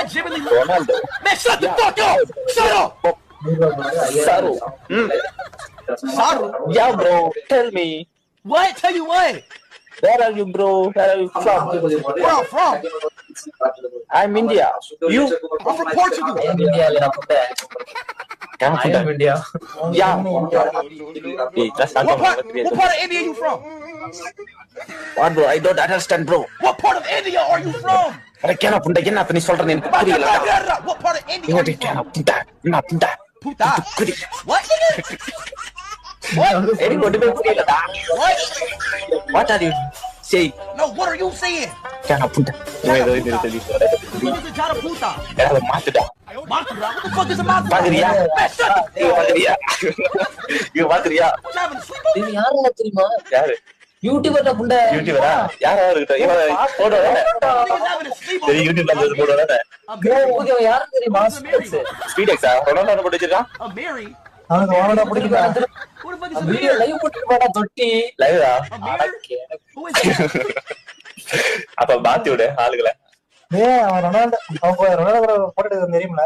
that Jimmy Lee? Ronaldo. Man, shut the fuck up! Shut up! Saru. Saru? Yeah, bro. Tell me. What? Tell you what? Where are you, bro? Where are you from? Where I'm from? I'm India. You? I'm from Portugal. I'm India. Yeah. Hey, just start What part talking. of India you from? What, bro? I don't understand, bro. What part of India are you from? என்ன பண்ணி சொல்றேன் எனக்கு புரியல. What part of India are you from? Puta. What, nigga? What? எனக்கு ஒண்ணுமே புரியலடா. What? What are you saying? No, what are you saying? Jana puta. What is a Jana Puta? Era மாத்துடா. Matura? What the fuck is a Matura? பாக்குறியா? Man, shut the இங்க பாக்குறியா? இங்க பாக்குறியா? What, having a sleepover? இது யாருன்னு தெரியுமா? யாரு? யூடியூபர்டா புண்டை. யூடியூபரா? யாரா இருக்கட்டும். இவன் போடோ தானே. Niggas having a sleepover. சரி யூடியூப்ல வந்து போடோ தானே. I'm bro, married. ஓகே யாருன்னு தெரியுமா? Who's Amiri? ஸ்பீடெக்ஸா? ரொனால்டோ போட்டு வச்சிருக்கான். I'm married. அவனுக்கு வாடா பிடிக்குதா? Who the fuck is video Amir? Live போட்டு போடா தொட்டி. லைவா? Amir? Who is that? அப்ப மாத்தி விடு ஆளுகளை. அவன் ரொனால்டோ போட்டோ தெரியுமில?